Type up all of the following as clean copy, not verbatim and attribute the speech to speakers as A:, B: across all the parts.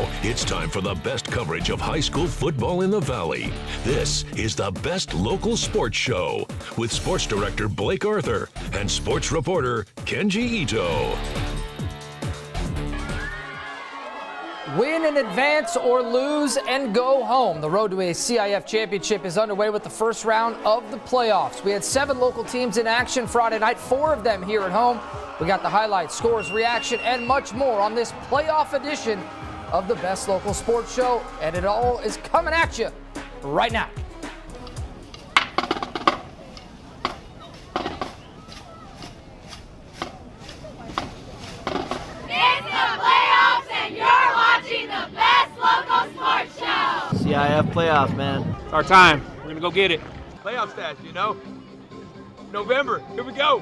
A: Now, it's time for the best coverage of high school football in the Valley. This is the Best Local Sports Show with Sports Director Blake Arthur and Sports Reporter Kenji Ito.
B: Win in advance or lose and go home. The road to a CIF championship is underway with the first round of the playoffs. We had 7 local teams in action Friday night, 4 of them here at home. We got the highlights, scores, reaction, and much more on this playoff edition of the Best Local Sports Show. And it all is coming at you right now.
C: CIF playoff, man.
D: It's our time. We're going to go get it. Playoff stats, you know. November. Here we go.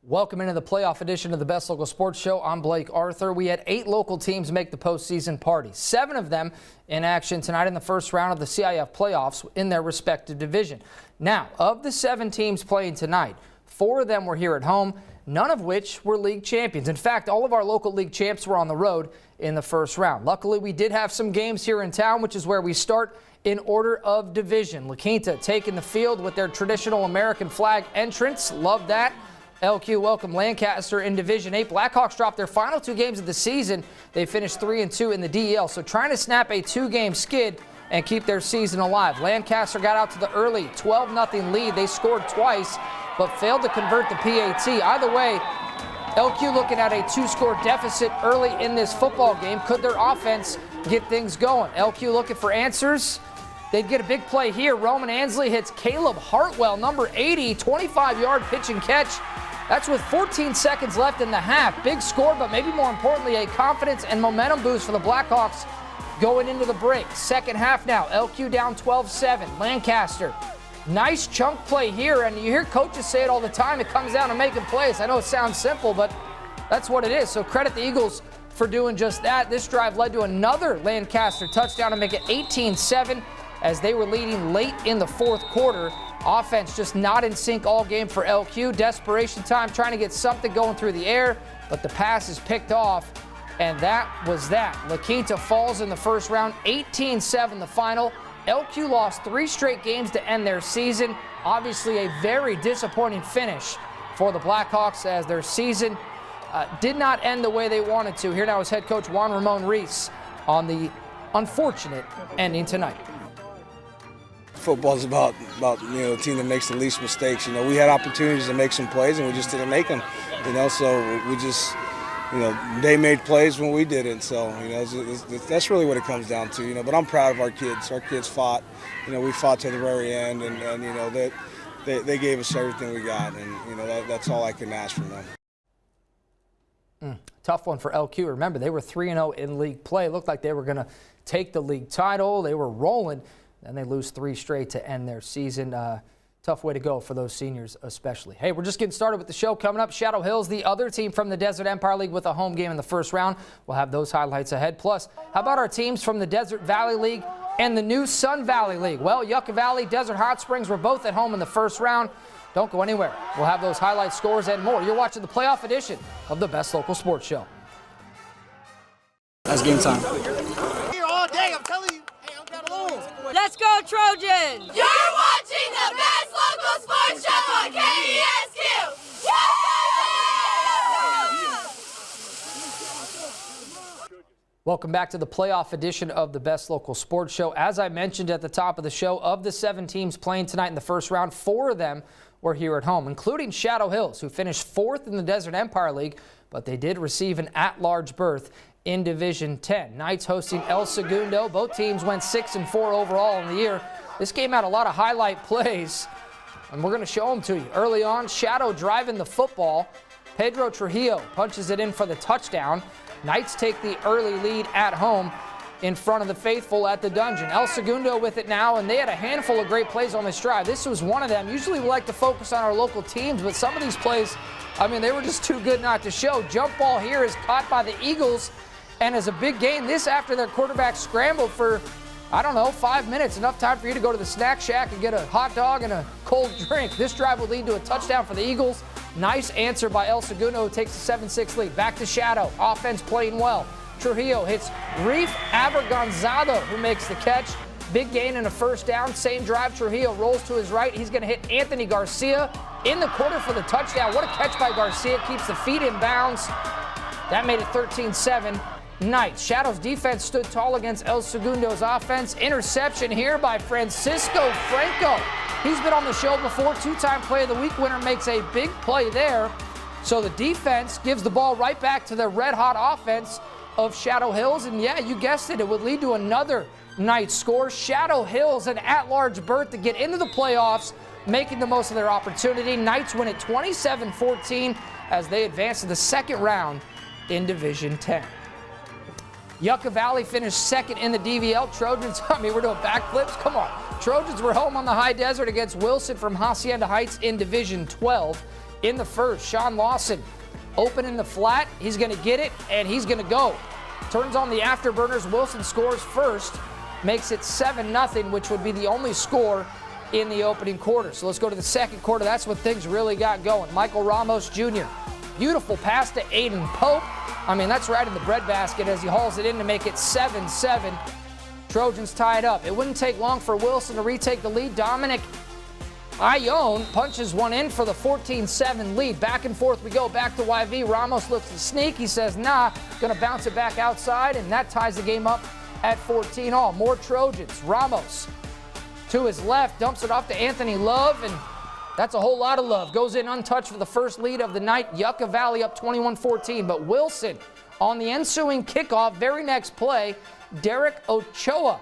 B: Welcome into the playoff edition of the Best Local Sports Show. I'm Blake Arthur. We had 8 local teams make the postseason party. 7 of them in action tonight in the first round of the CIF playoffs in their respective division. Now, of the 7 teams playing tonight, 4 of them were here at home, none of which were league champions. In fact, all of our local league champs were on the road in the first round. Luckily, we did have some games here in town, which is where we start in order of division. La Quinta taking the field with their traditional American flag entrance. Love that. LQ welcome Lancaster in Division 8. Blackhawks dropped their final 2 games of the season. They finished 3-2 in the DEL, so trying to snap a 2-game skid and keep their season alive. Lancaster got out to the early 12-0 lead. They scored twice, but failed to convert the PAT. Either way, LQ looking at a 2-score deficit early in this football game. Could their offense get things going? LQ looking for answers. They'd get a big play here. Roman Ansley hits Caleb Hartwell, number 80, 25-yard pitch and catch. That's with 14 seconds left in the half. Big score, but maybe more importantly, a confidence and momentum boost for the Blackhawks going into the break. Second half now, LQ down 12-7. Lancaster, nice chunk play here, and you hear coaches say it all the time. It comes down to making plays. I know it sounds simple, but that's what it is. So credit the Eagles for doing just that. This drive led to another Lancaster touchdown to make it 18-7 as they were leading late in the fourth quarter. Offense just not in sync all game for LQ. Desperation time trying to get something going through the air, but the pass is picked off, and that was that. La Quinta falls in the first round, 18-7 the final. LQ lost 3 straight games to end their season. Obviously a very disappointing finish for the Blackhawks as their season did not end the way they wanted to. Here now is head coach Juan Ramon Reese on the unfortunate ending tonight.
E: Football's about a team that makes the least mistakes. We had opportunities to make some plays and we just didn't make them. So we just they made plays when we didn't. So that's really what it comes down to. But I'm proud of our kids. Our kids fought. We fought to the very end, and they gave us everything we got, and that's all I can ask from them.
B: Tough one for LQ. Remember, they were 3-0 in league play. It looked like they were going to take the league title. They were rolling. Then they lose 3 straight to end their season. Tough way to go for those seniors especially. Hey, we're just getting started with the show. Coming up, Shadow Hills, the other team from the Desert Empire League with a home game in the first round. We'll have those highlights ahead. Plus, how about our teams from the Desert Valley League and the new Sun Valley League? Well, Yucca Valley, Desert Hot Springs were both at home in the first round. Don't go anywhere. We'll have those highlights, scores, and more. You're watching the playoff edition of the Best Local Sports Show.
E: That's game time.
F: Here all day, I'm telling you. Hey, I'm not alone.
G: Let's go, Trojans!
H: You're watching the Best Local Sports Show on KESQ!
B: Welcome back to the playoff edition of the Best Local Sports Show. As I mentioned at the top of the show, of the 7 teams playing tonight in the first round, 4 of them were here at home, including Shadow Hills, who finished 4th in the Desert Empire League, but they did receive an at-large berth in Division 10. Knights hosting El Segundo. Both teams went 6-4 overall in the year. This game had a lot of highlight plays, and we're going to show them to you. Early on, Shadow driving the football. Pedro Trujillo punches it in for the touchdown. Knights take the early lead at home in front of the faithful at the Dungeon. El Segundo with it now, and they had a handful of great plays on this drive. This was one of them. Usually we like to focus on our local teams, but some of these plays, they were just too good not to show. Jump ball here is caught by the Eagles, and as a big gain, this after their quarterback scrambled for, 5 minutes, enough time for you to go to the snack shack and get a hot dog and a cold drink. This drive will lead to a touchdown for the Eagles. Nice answer by El Segundo, who takes a 7-6 lead. Back to Shadow. Offense playing well. Trujillo hits Reef Abergonzado, who makes the catch. Big gain and a first down. Same drive. Trujillo rolls to his right. He's going to hit Anthony Garcia in the quarter for the touchdown. What a catch by Garcia. Keeps the feet in bounds. That made it 13-7. Nice. Shadow's defense stood tall against El Segundo's offense. Interception here by Francisco Franco. He's been on the show before. Two-time Play of the Week winner, makes a big play there. So the defense gives the ball right back to the red-hot offense of Shadow Hills. And yeah, you guessed it, it would lead to another night score. Shadow Hills, an at-large berth to get into the playoffs, making the most of their opportunity. Knights win at 27-14 as they advance to the second round in Division 10. Yucca Valley finished second in the DVL. Trojans, we're doing backflips. Come on. Trojans were home on the high desert against Wilson from Hacienda Heights in Division 12. In the first, Sean Lawson open in the flat. He's going to get it, and he's going to go. Turns on the afterburners. Wilson scores first. Makes it 7-0, which would be the only score in the opening quarter. So let's go to the second quarter. That's when things really got going. Michael Ramos Jr. Beautiful pass to Aiden Pope. That's right in the breadbasket as he hauls it in to make it 7-7. Trojans tie it up. It wouldn't take long for Wilson to retake the lead. Dominic Ione punches one in for the 14-7 lead. Back and forth we go. Back to YV. Ramos looks to sneak. He says, nah. Going to bounce it back outside, and that ties the game up at 14-all. More Trojans. Ramos to his left, dumps it off to Anthony Love, and that's a whole lot of love. Goes in untouched for the first lead of the night. Yucca Valley up 21-14. But Wilson on the ensuing kickoff, very next play, Derek Ochoa.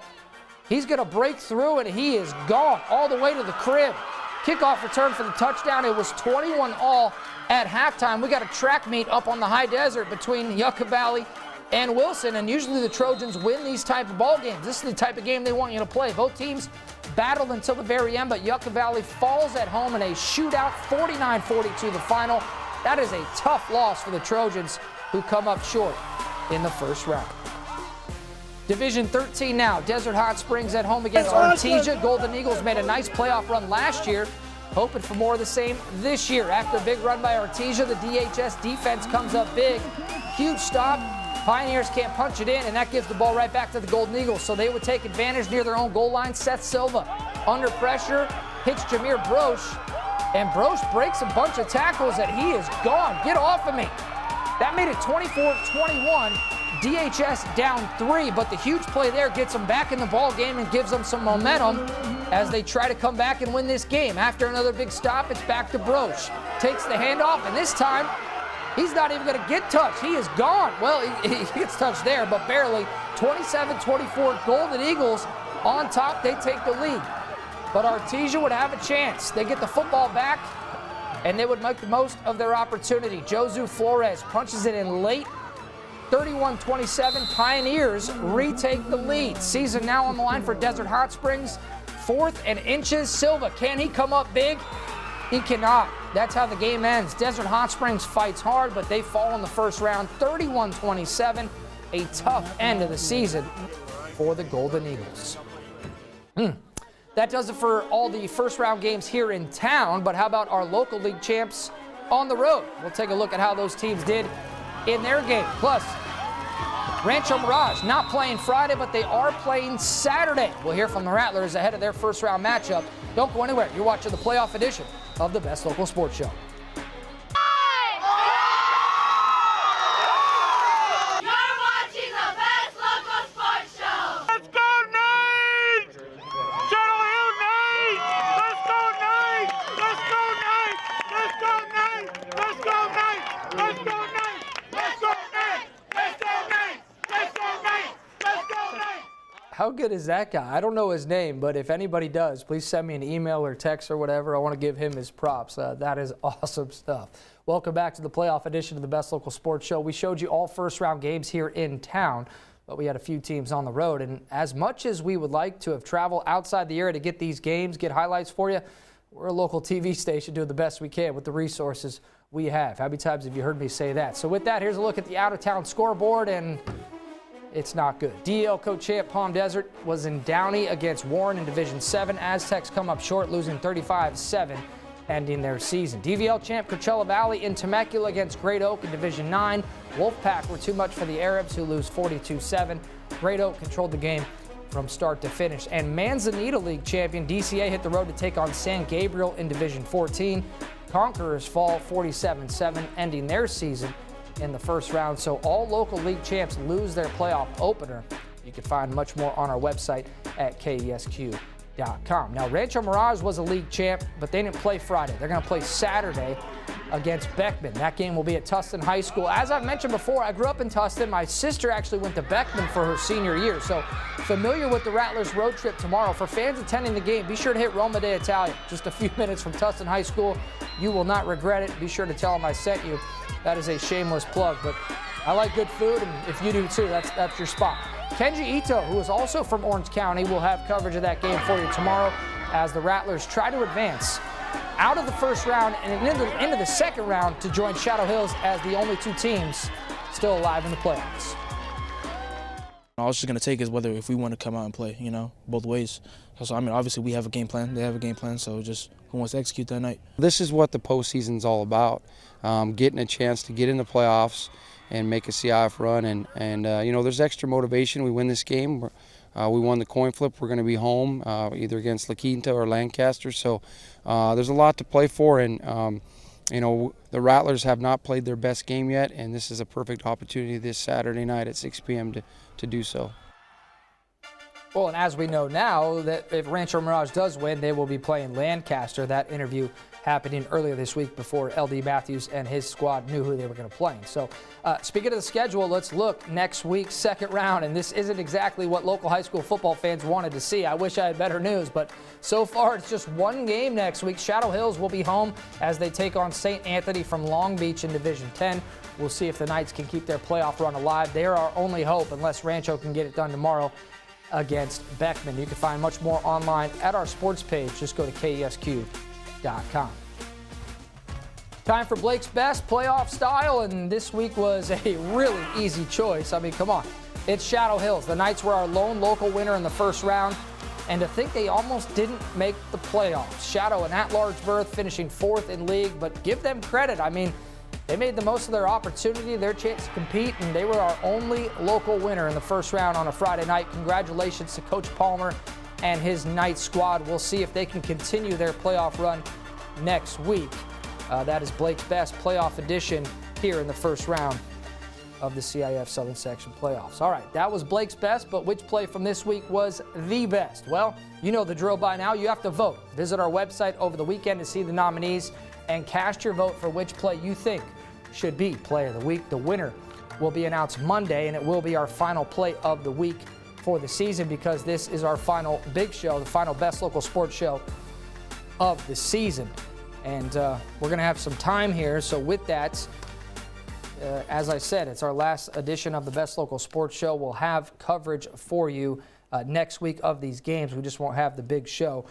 B: He's going to break through, and he is gone all the way to the crib. Kickoff return for the touchdown. It was 21-all at halftime. We got a track meet up on the high desert between Yucca Valley and Wilson, and usually the Trojans win these type of ball games. This is the type of game they want you to play. Both teams battled until the very end, but Yucca Valley falls at home in a shootout, 49-42 the final. That is a tough loss for the Trojans, who come up short in the first round. Division 13 now. Desert Hot Springs at home against Artesia. Golden Eagles made a nice playoff run last year, hoping for more of the same this year. After a big run by Artesia, the DHS defense comes up big. Huge stop. Pioneers can't punch it in, and that gives the ball right back to the Golden Eagles. So they would take advantage near their own goal line. Seth Silva under pressure, hits Jameer Broche, and Broche breaks a bunch of tackles, and he is gone. Get off of me. That made it 24-21. DHS down 3, but the huge play there gets them back in the ball game and gives them some momentum as they try to come back and win this game. After another big stop, it's back to Broche. Takes the handoff, and this time, he's not even going to get touched. He is gone. Well, he gets touched there, but barely. 27-24, Golden Eagles on top. They take the lead. But Artesia would have a chance. They get the football back, and they would make the most of their opportunity. Josu Flores punches it in late. 31-27, Pioneers retake the lead. Season now on the line for Desert Hot Springs. 4th and inches. Silva, can he come up big? He cannot. That's how the game ends. Desert Hot Springs fights hard, but they fall in the first round, 31-27. A tough end of the season for the Golden Eagles. That does it for all the first round games here in town, but how about our local league champs on the road? We'll take a look at how those teams did in their game. Plus, Rancho Mirage not playing Friday, but they are playing Saturday. We'll hear from the Rattlers ahead of their first round matchup. Don't go anywhere. You're watching the playoff edition of the Best Local Sports Show.
H: You're watching the Best Local Sports Show.
D: Let's go, Knights! Shadow Hill Knights! Let's go, Knights! Let's go, Knights! Let's go, Knights! Let's go, Knights! Let's go, Knights! Let's go, Knights! Let's go, Knights! Let's go, Knights! Let's go, Knights!
B: How good is that guy? I don't know his name, but if anybody does, please send me an email or text or whatever. I want to give him his props. That is awesome stuff. Welcome back to the playoff edition of the Best Local Sports Show. We showed you all first-round games here in town, but we had a few teams on the road. And as much as we would like to have traveled outside the area to get these games, get highlights for you, we're a local TV station doing the best we can with the resources we have. How many times have you heard me say that? So with that, here's a look at the out-of-town scoreboard, and it's not good. DL co-champ Palm Desert was in Downey against Warren in Division 7. Aztecs come up short, losing 35-7 ending their season. DVL champ Coachella Valley in Temecula against Great Oak in Division 9. Wolfpack were too much for the Arabs, who lose 42-7. Great Oak controlled the game from start to finish. And Manzanita League champion DCA hit the road to take on San Gabriel in Division 14. Conquerors fall 47-7, ending their season in the first round. So all local league champs lose their playoff opener. You can find much more on our website at KESQ.com. Now, Rancho Mirage was a league champ, but they didn't play Friday. They're going to play Saturday against Beckman. That game will be at Tustin High School. As I've mentioned before, I grew up in Tustin. My sister actually went to Beckman for her senior year, so familiar with the Rattlers road trip tomorrow. For fans attending the game, be sure to hit Roma de Italia, just a few minutes from Tustin High School. You will not regret it. Be sure to tell them I sent you. That is a shameless plug, but I like good food, and if you do too, that's your spot. Kenji Ito, who is also from Orange County, will have coverage of that game for you tomorrow as the Rattlers try to advance out of the first round and into the second round to join Shadow Hills as the only two teams still alive in the playoffs.
I: All it's just going to take is whether if we want to come out and play, both ways. So, I mean, obviously we have a game plan. They have a game plan, so just who wants to execute that night.
J: This is what the postseason's all about, getting a chance to get in the playoffs and make a CIF run. And there's extra motivation. We win this game. We won the coin flip. We're going to be home either against La Quinta or Lancaster. So there's a lot to play for. And, the Rattlers have not played their best game yet, and this is a perfect opportunity this Saturday night at 6 p.m. to do so.
B: Well, and as we know now, that if Rancho Mirage does win, they will be playing Lancaster. That interview happening earlier this week before LD Matthews and his squad knew who they were going to play. So speaking of the schedule, let's look next week's second round. And this isn't exactly what local high school football fans wanted to see. I wish I had better news, but so far it's just one game next week. Shadow Hills will be home as they take on St. Anthony from Long Beach in Division 10. We'll see if the Knights can keep their playoff run alive. They're our only hope unless Rancho can get it done tomorrow against Beckman. You can find much more online at our sports page. Just go to KESQ.com. Time for Blake's Best playoff style, and this week was a really easy choice. I mean, come on. It's Shadow Hills. The Knights were our lone local winner in the first round, and to think they almost didn't make the playoffs. Shadow an at-large berth, finishing 4th in league, but give them credit. I mean, they made the most of their opportunity, their chance to compete, and they were our only local winner in the first round on a Friday night. Congratulations to Coach Palmer and his Knights squad. We'll see if they can continue their playoff run next week. That is Blake's Best playoff edition here in the first round of the CIF Southern Section playoffs. All right, that was Blake's Best, but which play from this week was the best? Well, you know the drill by now. You have to vote. Visit our website over the weekend to see the nominees and cast your vote for which play you think should be Play of the Week. The winner will be announced Monday, and it will be our final play of the week for the season because this is our final big show, the final best local sports show of the season. And we're going to have some time here. So with that, as I said, it's our last edition of the Best Local Sports Show. We'll have coverage for you next week of these games. We just won't have the big show.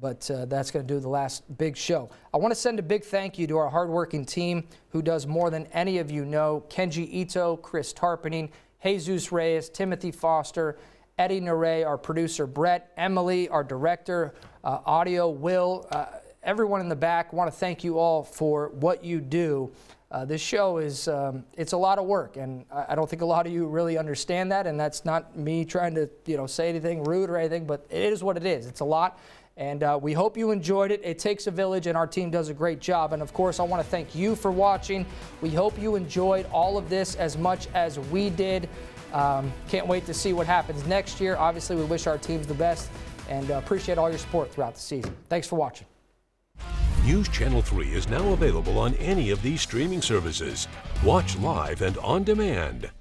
B: But that's going to do the last big show. I want to send a big thank you to our hardworking team who does more than any of you know. Kenji Ito, Chris Tarpening, Jesus Reyes, Timothy Foster, Eddie Nere, our producer Brett, Emily, our director, audio, Will, everyone in the back. I want to thank you all for what you do. This show is, it's a lot of work, and I don't think a lot of you really understand that, and that's not me trying to, say anything rude or anything, but it is what it is. It's a lot, and we hope you enjoyed it. It takes a village, and our team does a great job, and of course, I want to thank you for watching. We hope you enjoyed all of this as much as we did. Can't wait to see what happens next year. Obviously, we wish our teams the best, and appreciate all your support throughout the season. Thanks for watching.
A: News Channel 3 is now available on any of these streaming services. Watch live and on demand